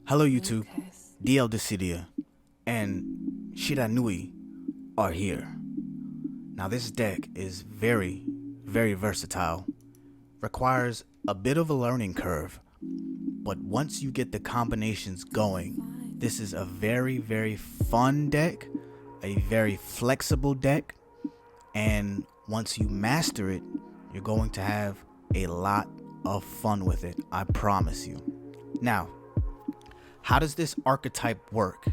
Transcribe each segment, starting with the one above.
Hello YouTube, DL Decidia and Shiranui are here. Now this deck is very versatile, requires a bit of a learning curve, but once you get the combinations going, this is a very fun deck, a very flexible deck, and once you master it, you're going to have a lot of fun with it, I promise you. Now, how does this archetype work?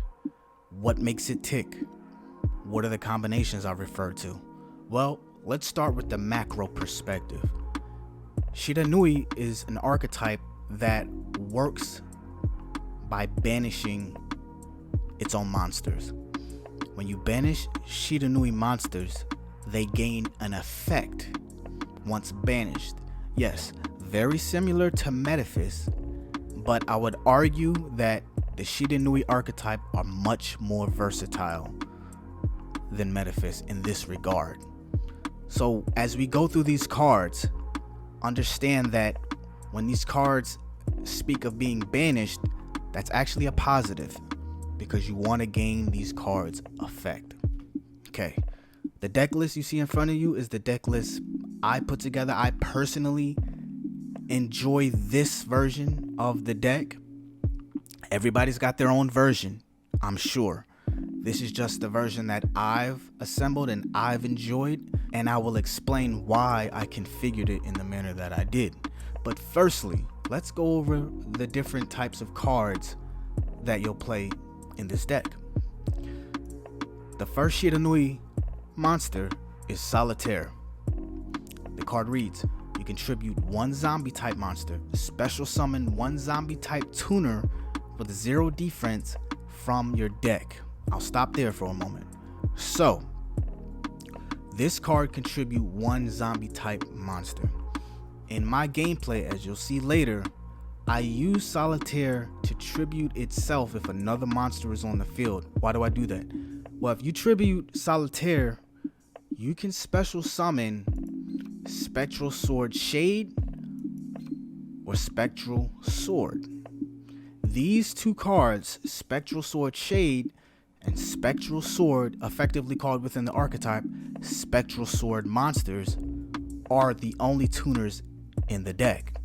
What makes it tick? What are the combinations I referred to? Well, let's start with the macro perspective. Shiranui is an archetype that works by banishing its own monsters. When you banish Shiranui monsters, they gain an effect once banished. Yes, very similar to Metaphys, but I would argue that the Shiranui archetype are much more versatile than Metaphys in this regard. So as we go through these cards, understand that when these cards speak of being banished, that's actually a positive because you want to gain these cards effect. Okay, the deck list you see in front of you is the deck list I put together. I personally enjoy this version of the deck. Everybody's got their own version, I'm sure. This is just the version that I've assembled and I've enjoyed, and I will explain why I configured it in the manner that I did. But firstly, let's go over the different types of cards that you'll play in this deck. The first Shiranui monster is Solitaire. The card reads, you contribute one zombie type monster, special summon one zombie type tuner with 0 defense from your deck. I'll stop there for a moment. So, this card contribute one zombie type monster. In my gameplay, as you'll see later, I use Solitaire to tribute itself if another monster is on the field. Why do I do that? Well, if you tribute Solitaire, you can special summon Spectral Sword Shade or Spectral Sword. These two cards, Spectral Sword Shade and Spectral Sword, effectively called within the archetype Spectral Sword monsters, are the only tuners in the deck.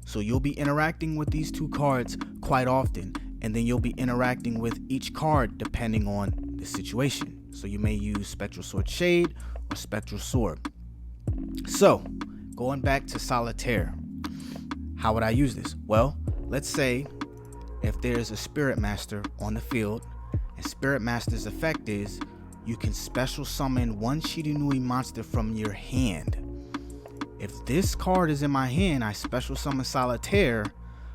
So you'll be interacting with these two cards quite often, and then you'll be interacting with each card depending on the situation. So you may use Spectral Sword Shade or Spectral Sword. So, going back to Solitaire, how would I use this? Well, let's say if there's a Spirit Master on the field, and Spirit Master's effect is you can special summon one Shiranui monster from your hand. If this card is in my hand, I special summon Solitaire,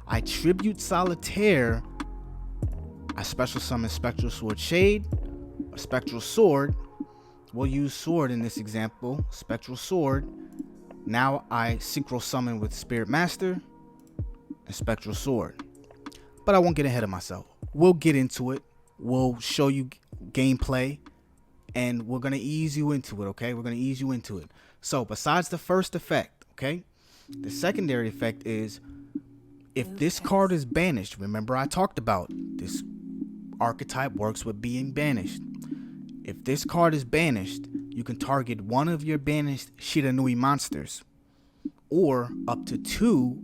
I tribute Solitaire, I special summon Spectral Sword Shade or Spectral Sword. We'll use Sword in this example, Spectral Sword. Now I synchro summon with Spirit Master and Spectral Sword. But I won't get ahead of myself. We'll get into it. We'll show you gameplay and we're going to ease you into it, okay? We're going to ease you into it. So besides the first effect, okay, the secondary effect is if this card is banished, remember I talked about this archetype works with being banished. If this card is banished, you can target one of your banished Shiranui monsters, or up to 2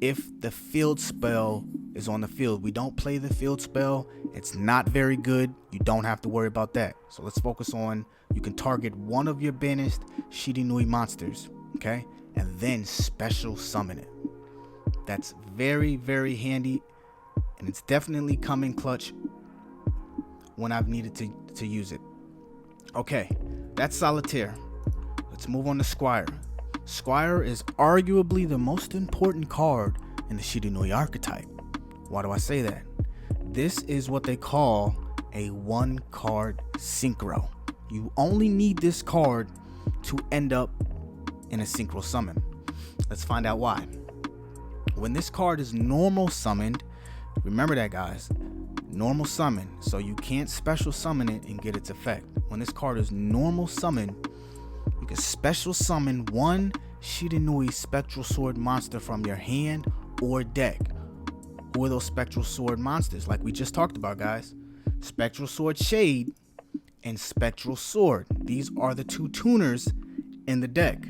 if the field spell is on the field. We don't play the field spell. It's not very good. You don't have to worry about that. So let's focus on, you can target one of your banished Shiranui monsters, okay? And then special summon it. That's very handy, and it's definitely come in clutch when I've needed to use it. Okay, that's Solitaire. Let's move on to Squire. Squire is arguably the most important card in the Shiranui archetype. Why do I say that? This is what they call a 1-card synchro. You only need this card to end up in a synchro summon. Let's find out why. When this card is normal summoned, remember that guys, normal summon, so you can't special summon it and get its effect. When this card is normal summon, you can special summon one Shiranui Spectral Sword monster from your hand or deck. or those Spectral Sword monsters like we just talked about, guys. Spectral Sword Shade and Spectral Sword. These are the two tuners in the deck.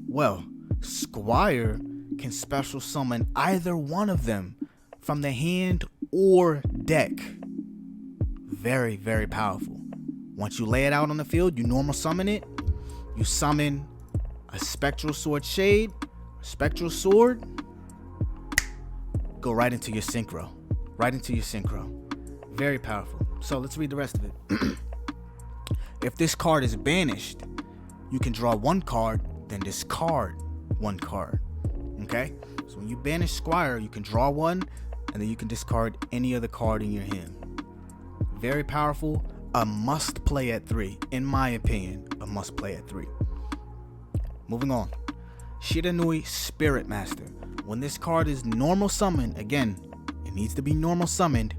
Well, Squire can special summon either one of them from the hand or deck. Very, very powerful. Once you lay it out on the field, you normal summon it. You summon a Spectral Sword Shade, Spectral Sword, go right into your synchro. Right into your synchro. Very powerful. So let's read the rest of it. If this card is banished, you can draw one card, then discard one card. Okay? So when you banish Squire, you can draw one, and then you can discard any other card in your hand. Very powerful. A must play at 3. In my opinion, a must play at 3. Moving on. Shiranui Spirit Master. When this card is normal summoned, again, it needs to be normal summoned,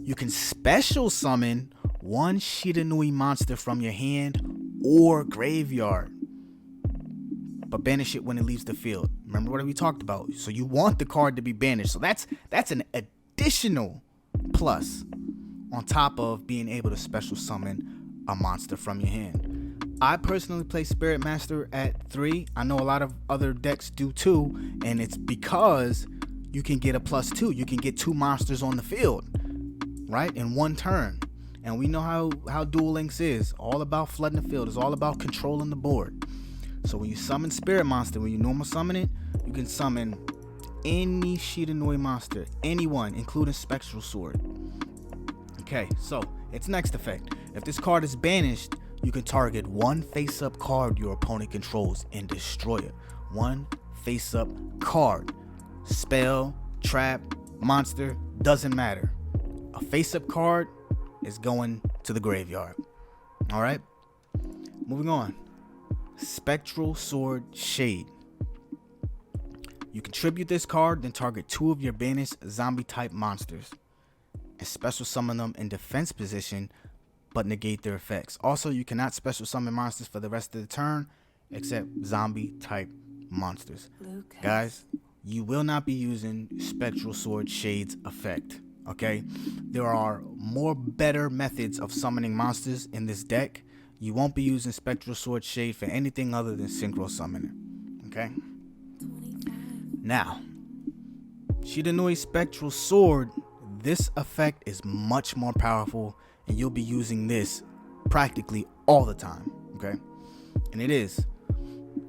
you can special summon one Shiranui monster from your hand or graveyard, but banish it when it leaves the field. Remember what we talked about? So you want the card to be banished. So that's an additional plus on top of being able to special summon a monster from your hand. I personally play Spirit Master at 3. I know a lot of other decks do too, and it's because you can get a +2. You can get 2 monsters on the field, right, in one turn. And we know how Duel Links is. All about flooding the field. It's all about controlling the board. So when you summon Spirit Monster, when you normal summon it, you can summon any Shiranui monster, anyone, including Spectral Sword. Okay, so its next effect. If this card is banished, you can target one face-up card your opponent controls and destroy it. One face-up card. Spell, trap, monster, doesn't matter. A face-up card is going to the graveyard. Alright? Moving on. Spectral Sword Shade. You contribute this card, then target 2 of your banished zombie-type monsters and special summon them in defense position, but negate their effects. Also, you cannot special summon monsters for the rest of the turn except zombie type monsters. Lucas. Guys, you will not be using Spectral Sword Shade's effect. Okay, there are more better methods of summoning monsters in this deck. You won't be using Spectral Sword Shade for anything other than synchro summoning. Okay, 25. Now Shiranui Spectral Sword, this effect is much more powerful, and you'll be using this practically all the time. Okay, and it is,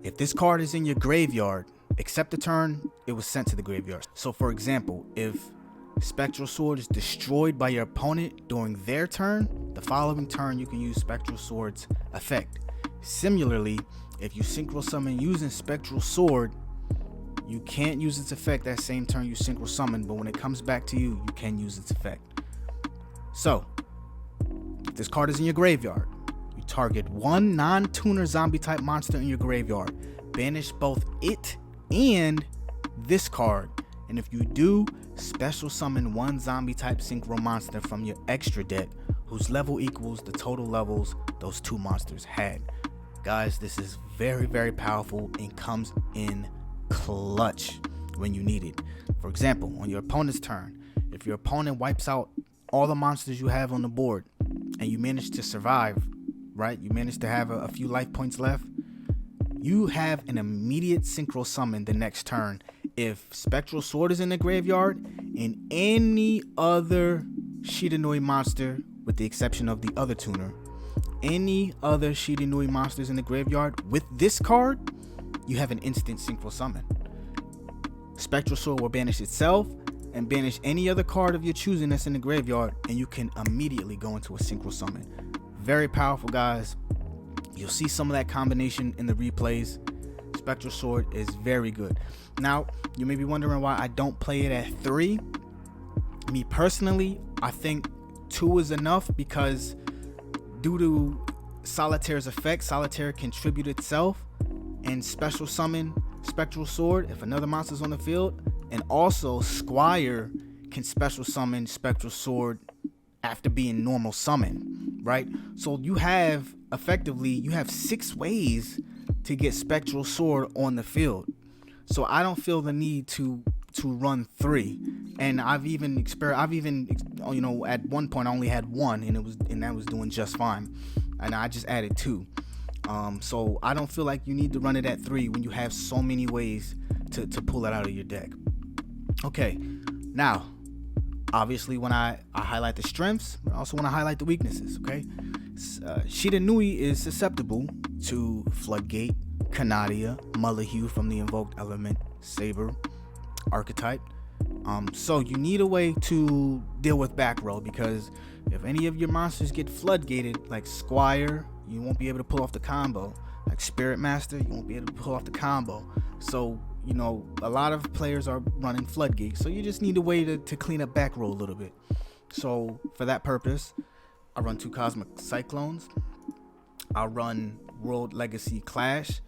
if this card is in your graveyard, except the turn it was sent to the graveyard. So for example, if Spectral Sword is destroyed by your opponent during their turn, the following turn you can use Spectral Sword's effect. Similarly, if you synchro summon using Spectral Sword, you can't use its effect that same turn you synchro summon, but when it comes back to you, you can use its effect. So if this card is in your graveyard, you target one non-tuner zombie type monster in your graveyard, banish both it and this card, and if you do, special summon one zombie type synchro monster from your extra deck whose level equals the total levels those 2 monsters had. Guys, this is very, very powerful and comes in clutch when you need it. For example, on your opponent's turn, if your opponent wipes out all the monsters you have on the board and you manage to survive, right, you manage to have a few life points left, you have an immediate synchro summon the next turn if Spectral Sword is in the graveyard and any other Shiranui monster, with the exception of the other tuner, any other Shiranui monsters in the graveyard with this card, you have an instant synchro summon. Spectral Sword will banish itself and banish any other card of your choosing that's in the graveyard, and you can immediately go into a synchro summon. Very powerful, guys. You'll see some of that combination in the replays. Spectral Sword is very good. Now, you may be wondering why I don't play it at 3. Me personally, I think 2 is enough because due to Solitaire's effect, Solitaire contribute itself and special summon Spectral Sword if another monster's on the field, and also Squire can special summon Spectral Sword after being normal summon, right? So you have effectively 6 ways to get Spectral Sword on the field. So I don't feel the need to run 3. And I've even you know, at one point I only had one, and that was doing just fine, and I just added two. So I don't feel like you need to run it at 3 when you have so many ways to pull it out of your deck. Okay, now obviously when I highlight the strengths, I also want to highlight the weaknesses. Okay, Shiranui is susceptible to Floodgate, Canadia, Mullahue from the invoked element Saber archetype. So you need a way to deal with back row, because if any of your monsters get floodgated, like Squire, you won't be able to pull off the combo. Like Spirit Master, you won't be able to pull off the combo. So, you know, a lot of players are running floodgate, so you just need a way to clean up back row a little bit. So for that purpose, I run 2 Cosmic Cyclones. I run World Legacy Clash.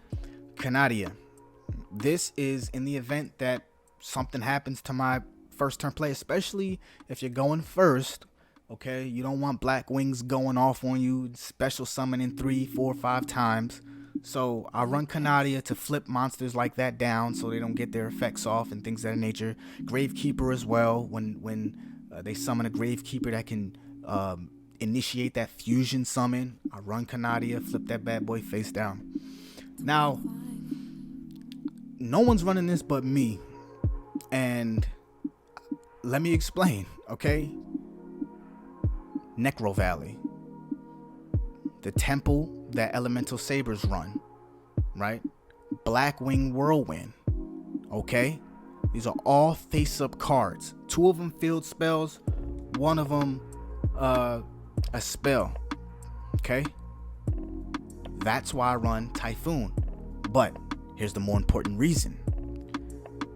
Canadia. This is in the event that something happens to my first turn play, especially if you're going first. Okay, you don't want Black Wings going off on you, special summoning 3, 4, 5 times. So I run Canadia to flip monsters like that down so they don't get their effects off and things of that nature. Gravekeeper as well, when they summon a Gravekeeper that can initiate that fusion summon, I run Canadia, flip that bad boy face down. Now, no one's running this but me, and let me explain, okay? Necro Valley, the temple that Elemental Sabers run, right? Blackwing Whirlwind, okay? These are all face-up cards. 2 of them field spells, 1 of them a spell, okay? That's why I run Typhoon. But here's the more important reason.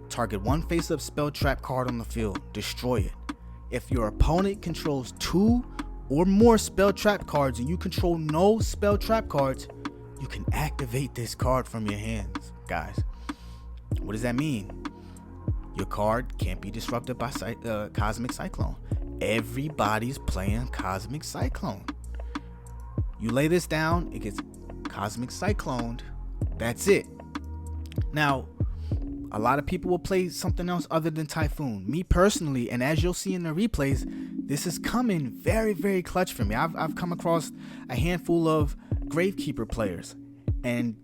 Target 1 face-up spell trap card on the field, destroy it. If your opponent controls 2 or more spell trap cards and you control no spell trap cards, you can activate this card from your hands, guys. What does that mean? Your card can't be disrupted by Cosmic Cyclone. Everybody's playing Cosmic Cyclone. You lay this down, it gets Cosmic Cycloned. That's it. Now, a lot of people will play something else other than Typhoon. Me personally, and as you'll see in the replays, this is coming very, very clutch for me. I've come across a handful of Gravekeeper players, and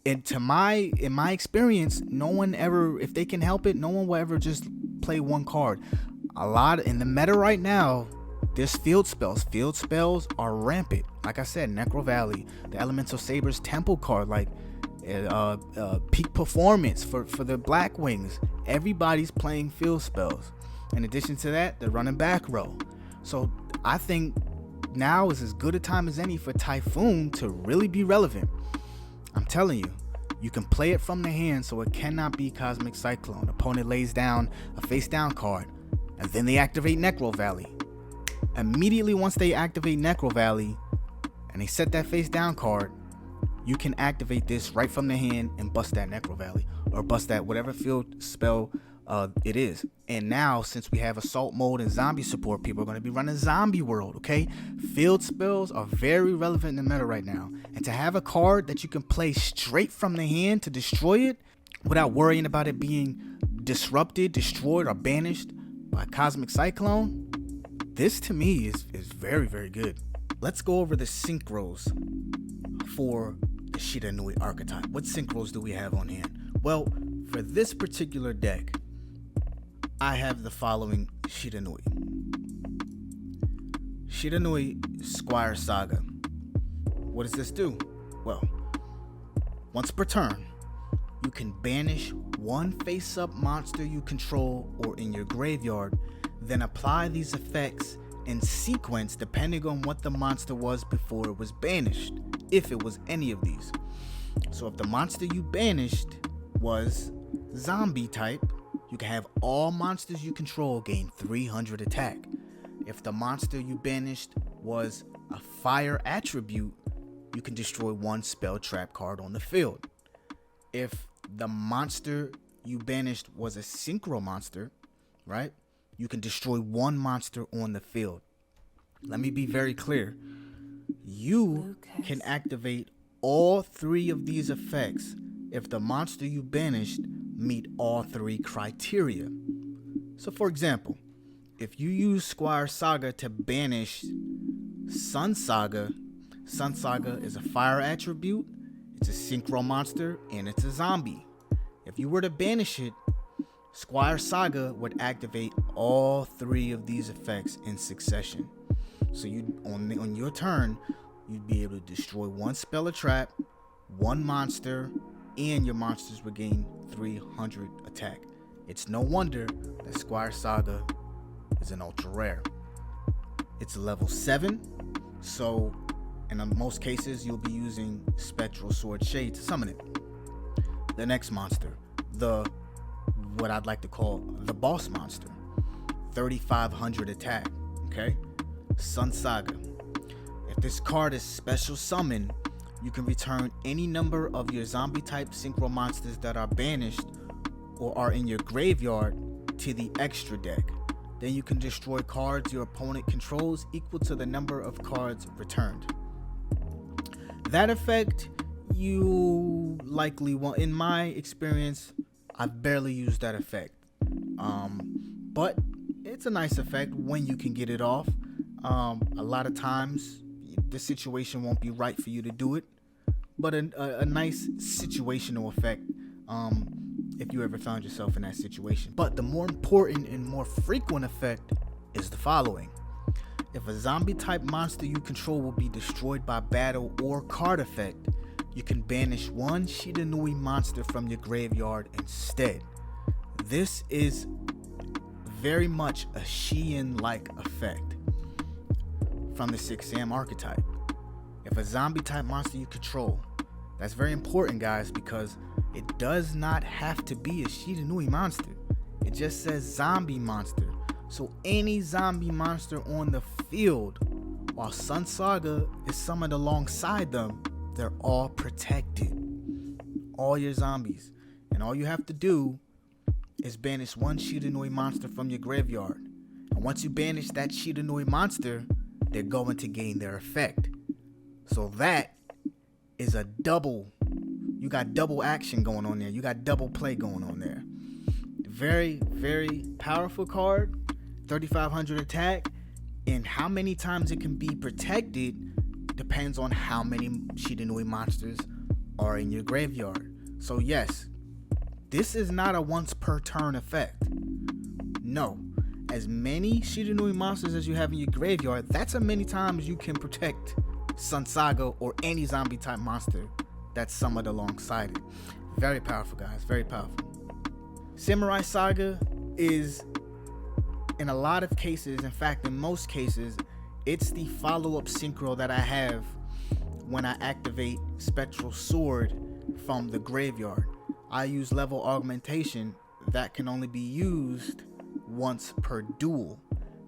in my experience, no one ever, if they can help it, no one will ever just play 1 card. A lot in the meta right now, there's field spells. Field spells are rampant. Like I said, Necro Valley, the Elemental Sabers Temple card, like peak performance for the Black Wings. Everybody's playing field spells. In addition to that, they're running back row. So I think now is as good a time as any for Typhoon to really be relevant. I'm telling you, you can play it from the hand, so it cannot be Cosmic Cyclone. Opponent lays down a face down card, and then they activate Necro Valley. Immediately once they activate Necro Valley and they set that face down card, you can activate this right from the hand and bust that Necro Valley, or bust that whatever field spell it is. And now, since we have assault mode and zombie support, people are going to be running Zombie World, okay? Field spells are very relevant in the meta right now. And to have a card that you can play straight from the hand to destroy it without worrying about it being disrupted, destroyed, or banished by Cosmic Cyclone, this to me is very, very good. Let's go over the synchros for the Shiranui archetype. What synchros do we have on hand? Well, for this particular deck, I have the following Shiranui. Shiranui Squire Saga. What does this do? Well, once per turn, you can banish 1 face-up monster you control or in your graveyard, then apply these effects in sequence depending on what the monster was before it was banished, if it was any of these. So if the monster you banished was zombie type, you can have all monsters you control gain 300 attack. If the monster you banished was a fire attribute, you can destroy 1 spell trap card on the field. If the monster you banished was a synchro monster, right, you can destroy 1 monster on the field. Let me be very clear. You can activate all 3 of these effects if the monster you banished meet all 3 criteria. So for example, if you use Squire Saga to banish Sun Saga, Sun Saga is a fire attribute, it's a synchro monster, and it's a zombie. If you were to banish it, Squire Saga would activate all three of these effects in succession. So you on your turn, you'd be able to destroy one spell or trap, one monster, and your monsters would gain 300 attack. It's no wonder that Squire Saga is an ultra rare. It's level 7, so in most cases you'll be using Spectral Sword Shade to summon it. The next monster, what I'd like to call the boss monster, 3,500 attack. Okay, Sun Saga. If this card is special summon, you can return any number of your zombie type synchro monsters that are banished or are in your graveyard to the extra deck. Then you can destroy cards your opponent controls equal to the number of cards returned. That effect you likely won't. In my experience, I've barely used that effect. But it's a nice effect when you can get it off. A lot of times the situation won't be right for you to do it, but a nice situational effect if you ever found yourself in that situation. But the more important and more frequent effect is the following. If a zombie type monster you control will be destroyed by battle or card effect, you can banish one Shiranui monster from your graveyard instead. This is very much a Shiin-like effect from the 6 Sam archetype. If a zombie type monster you control, that's very important, guys, because it does not have to be a Shiranui monster. It just says zombie monster. So any zombie monster on the field, while Sun Saga is summoned alongside them, they're all protected. All your zombies. And all you have to do is banish one Shiranui monster from your graveyard. And once you banish that Shiranui monster, they're going to gain their effect. So that is a double. You got double action going on there. You got double play going on there. Very, very powerful card. 3,500 attack. And how many times it can be protected depends on how many Shiranui monsters are in your graveyard. So yes, this is not a once per turn effect. No. As many Shiranui monsters as you have in your graveyard, that's how many times you can protect Sun Saga or any zombie type monster that's summoned alongside it. Very powerful, guys. Very powerful. Samurai Saga is, in a lot of cases, in fact in most cases, it's the follow-up synchro that I have when I activate Spectral Sword from the graveyard. I use level augmentation that can only be used once per duel.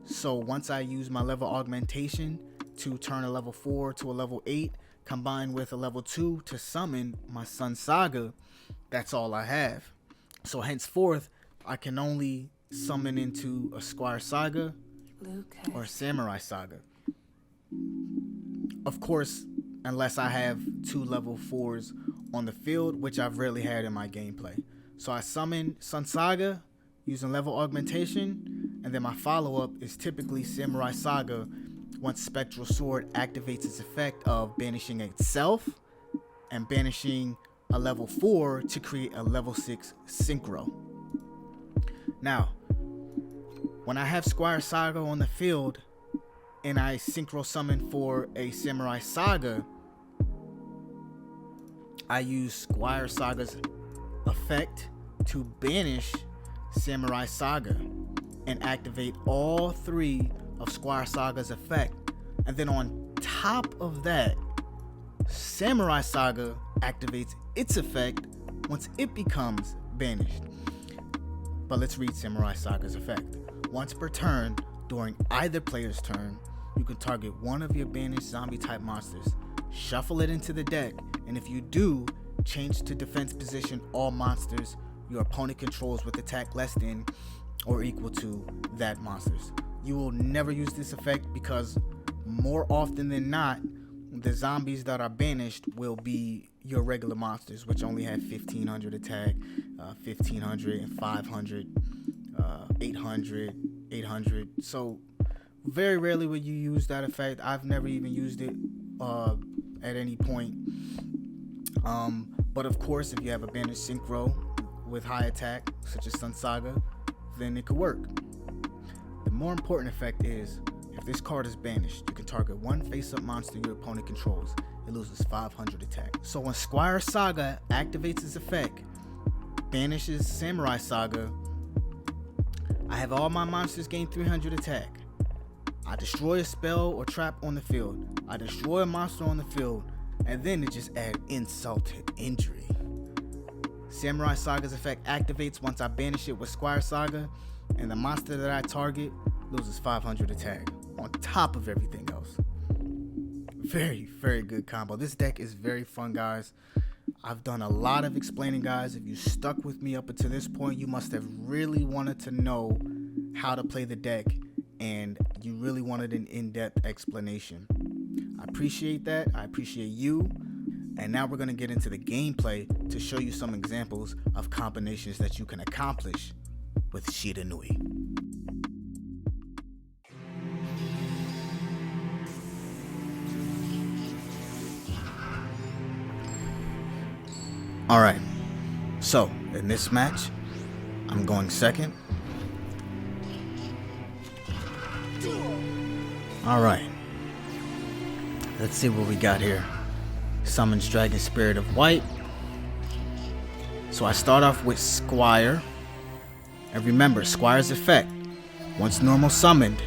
So once I use my level augmentation to turn a level 4 to a level 8, combined with a level 2 to summon my Sun Saga, that's all I have. So henceforth, I can only summon into a Squire Saga or a Samurai Saga. Of course, unless I have 2 level 4s on the field, which I've rarely had in my gameplay. So I summon Sun Saga using level augmentation, and then my follow-up is typically Samurai Saga once Spectral Sword activates its effect of banishing itself and banishing a level 4 to create a level 6 synchro. Now, when I have Squire Saga on the field and I synchro summon for a Samurai Saga, I use Squire Saga's effect to banish Samurai Saga and activate all 3 of Squire Saga's effect. And then on top of that, Samurai Saga activates its effect once it becomes banished. But let's read Samurai Saga's effect. Once per turn, during either player's turn, you can target one of your banished zombie type monsters, shuffle it into the deck, and if you do, change to defense position all monsters your opponent controls with attack less than or equal to that monster's. You will never use this effect because more often than not, the zombies that are banished will be your regular monsters, which only have 1,500 attack, 1,500 and 500 800, 800. So very rarely will you use that effect. I've never even used it at any point. But of course, if you have a banished synchro with high attack, such as Sun Saga, then it could work. The more important effect is, if this card is banished, you can target one face-up monster your opponent controls. It loses 500 attack. So when Squire Saga activates its effect, banishes Samurai Saga, I have all my monsters gain 300 attack. I destroy a spell or trap on the field. I destroy a monster on the field, and then it just adds insult to injury. Samurai Saga's effect activates once I banish it with Squire Saga, and the monster that I target loses 500 attack on top of everything else. Very, very good combo. This deck is very fun, guys. I've done a lot of explaining, guys. If you stuck with me up until this point, you must have really wanted to know how to play the deck, and you really wanted an in-depth explanation. I appreciate that. I appreciate you. And now we're going to get into the gameplay to show you some examples of combinations that you can accomplish with Shiranui. Alright, so in this match, I'm going second. Alright, let's see what we got here. Summons Dragon Spirit of White. So I start off with Squire. And remember, Squire's effect, once normal summoned,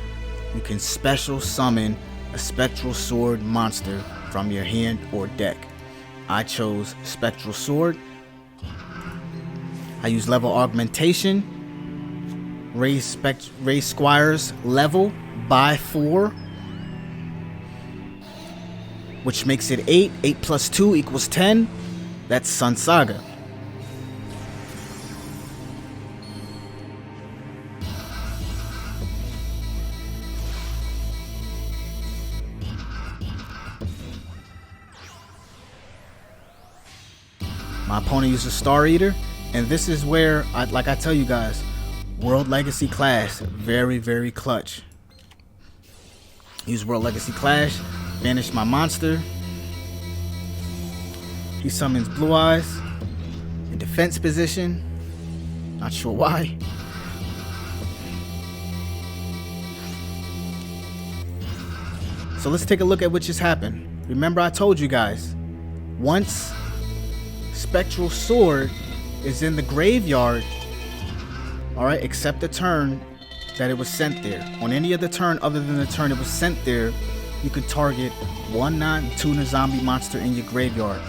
you can special summon a Spectral Sword monster from your hand or deck. I chose Spectral Sword. I use level augmentation. Raise Squire's level by 4, which makes it 8. 8 plus 2 equals 10. That's Sun Saga. My opponent uses Star Eater, and this is where, like I tell you guys, World Legacy Clash, very, very clutch. Use World Legacy Clash, banish my monster. He summons Blue Eyes in defense position. Not sure why. So let's take a look at what just happened. Remember, I told you guys, once Spectral Sword is in the graveyard, alright, except the turn that it was sent there. On any other turn other than the turn it was sent there, you can target one non-tuna zombie monster in your graveyard.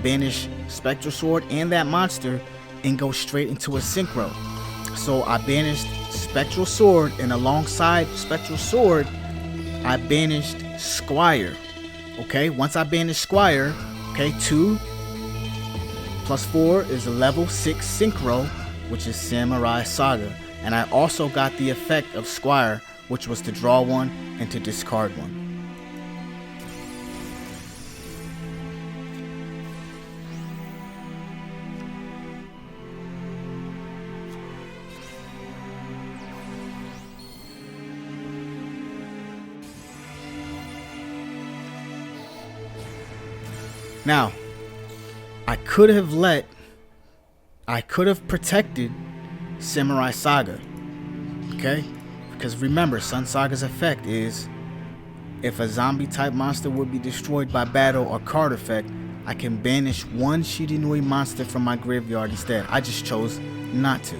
Banish Spectral Sword and that monster and go straight into a synchro. So I banished Spectral Sword, and alongside Spectral Sword, I banished Squire. Okay, once I banished Squire, okay, 2 plus 4 is a level 6 synchro, which is Samurai Saga. And I also got the effect of Squire, which was to draw one and to discard one. Now, I could have protected Samurai Saga, okay? Because remember, Sun Saga's effect is, if a zombie type monster would be destroyed by battle or card effect, I can banish one Shiranui monster from my graveyard instead. I just chose not to.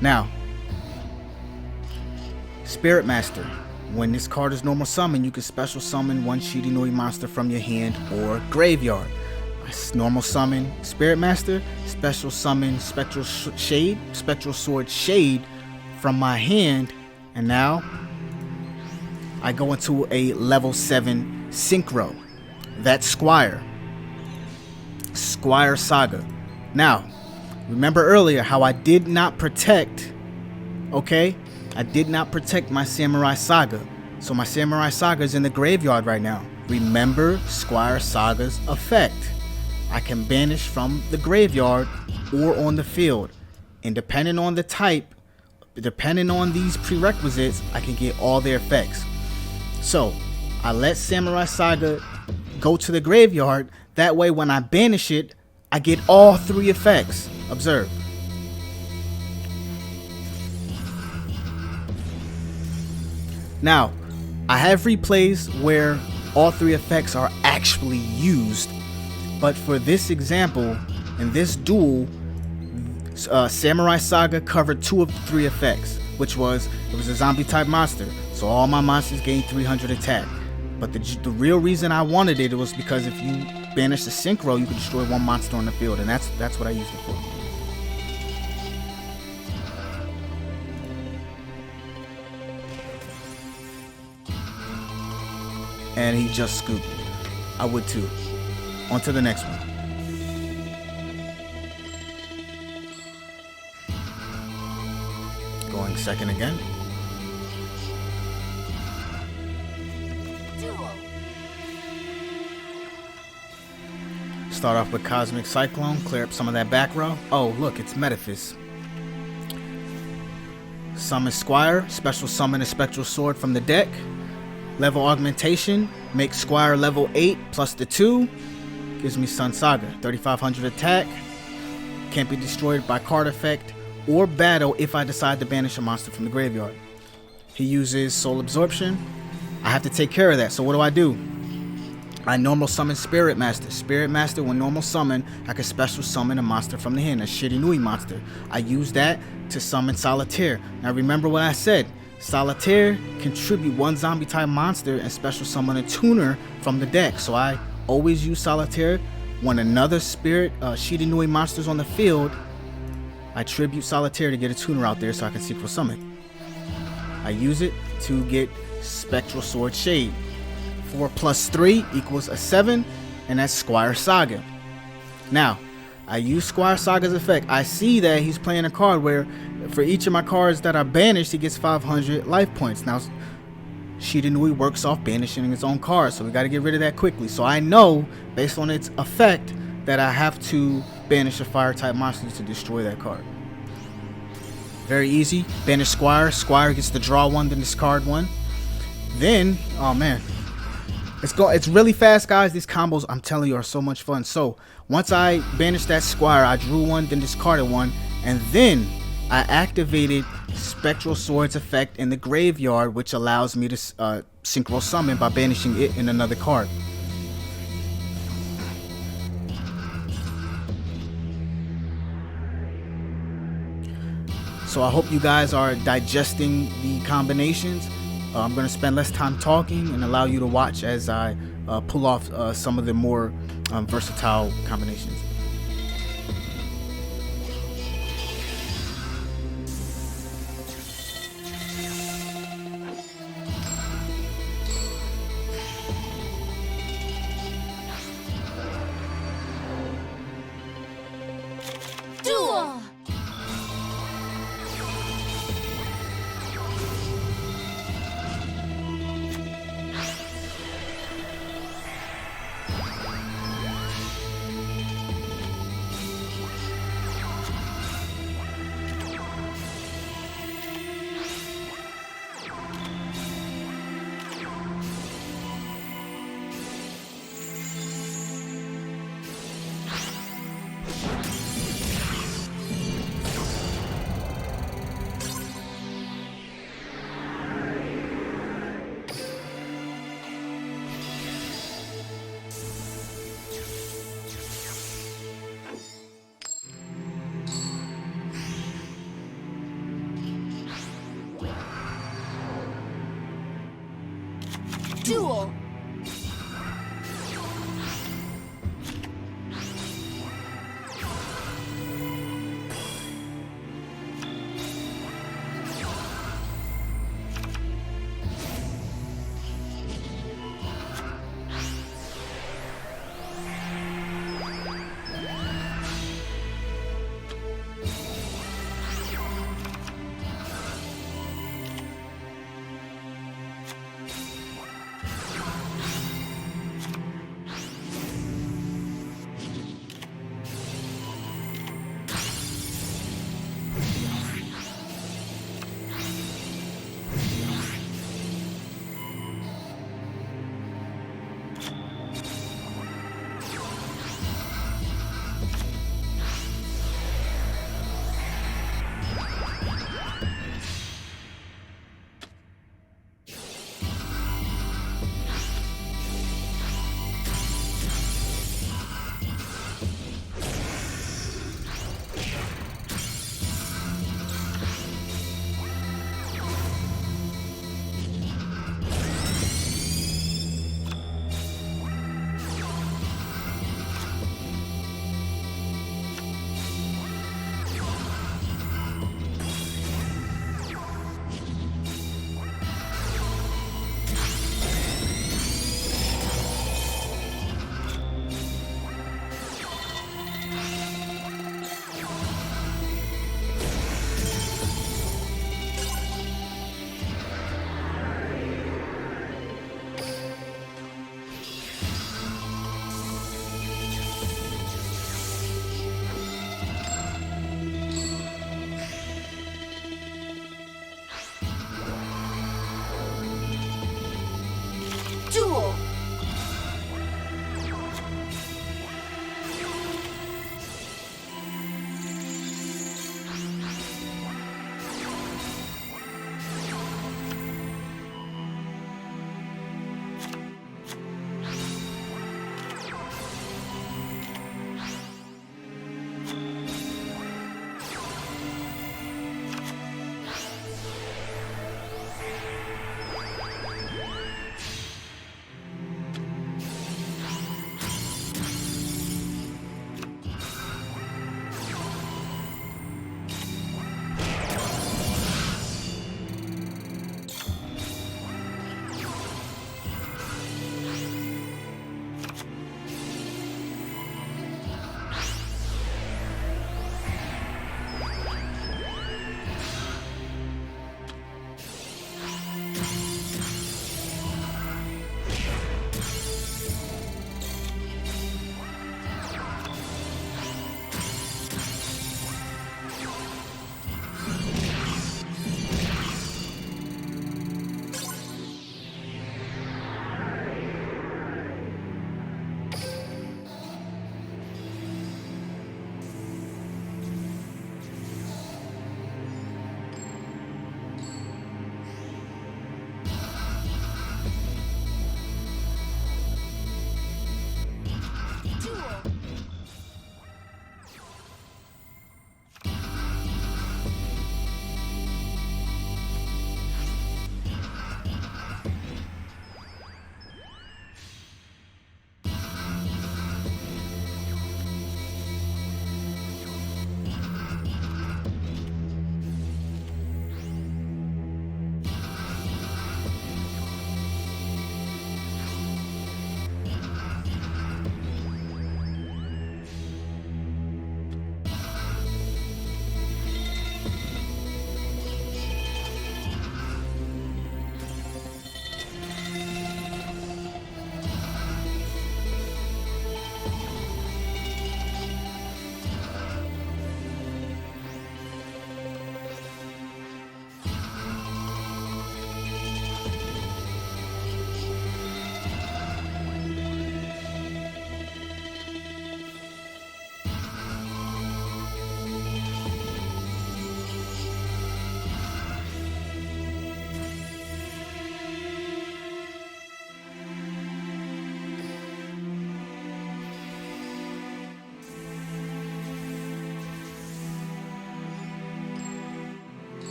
Now, Spirit Master. When this card is normal summon, you can special summon one Shiranui monster from your hand or graveyard. I normal summon Spirit Master, special summon Spectral Sword Shade from my hand, and now I go into a level 7 synchro. That's Squire Saga. Now, remember earlier how I did not protect, okay? I did not protect my Samurai Saga. So my Samurai Saga is in the graveyard right now. Remember Squire Saga's effect. I can banish from the graveyard or on the field. And depending on the type, depending on these prerequisites, I can get all their effects. So I let Samurai Saga go to the graveyard. That way when I banish it, I get all 3 effects. Observe. Now, I have replays where all 3 effects are actually used, but for this example, in this duel, Samurai Saga covered 2 of the 3 effects, which was, it was a zombie type monster, so all my monsters gained 300 attack. But the real reason I wanted it was because if you banish the synchro, you can destroy 1 monster on the field, and that's what I used it for. And he just scooped. I would too. On to the next one. Going second again. Duel. Start off with Cosmic Cyclone, clear up some of that back row. Oh, look, it's Metaphys. Summon Squire, special summon a Spectral Sword from the deck. Level augmentation, make Squire level 8 plus the 2. Gives me Sun Saga, 3500 attack. Can't be destroyed by card effect or battle if I decide to banish a monster from the graveyard. He uses Soul Absorption. I have to take care of that, so what do? I normal summon Spirit Master. Spirit Master, when normal summon, I can special summon a monster from the hand, a Shiranui monster. I use that to summon Solitaire. Now remember what I said. Solitaire contribute 1 zombie type monster and special summon a tuner from the deck. So I always use Solitaire. When another spirit Shiranui monster's on the field, I tribute Solitaire to get a tuner out there so I can synchro summon. I use it to get Spectral Sword Shade. 4 plus 3 equals a 7, and that's Squire Saga. Now, I use Squire Saga's effect. I see that he's playing a card where for each of my cards that are banished, he gets 500 life points. Now, Shiranui works off banishing his own cards, so we got to get rid of that quickly. So I know, based on its effect, that I have to banish a fire type monster to destroy that card. Very easy. Banish Squire. Squire gets to draw 1, then discard 1. Then, oh man. It's really fast, guys. These combos, I'm telling you, are so much fun. So once I banished that Squire, I drew 1, then discarded 1, and then I activated Spectral Sword's effect in the graveyard, which allows me to synchro summon by banishing it in another card. So I hope you guys are digesting the combinations. I'm going to spend less time talking and allow you to watch as I pull off some of the more versatile combinations. Duel. Duel.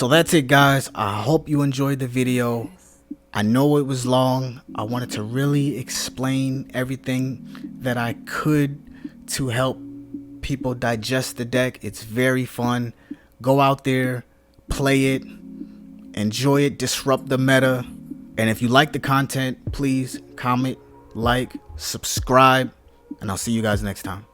So that's it, guys. I hope you enjoyed the video. I know it was long. I wanted to really explain everything that I could to help people digest the deck. It's very fun. Go out there, play it, enjoy it, disrupt the meta. And if you like the content, please comment, like, subscribe, and I'll see you guys next time.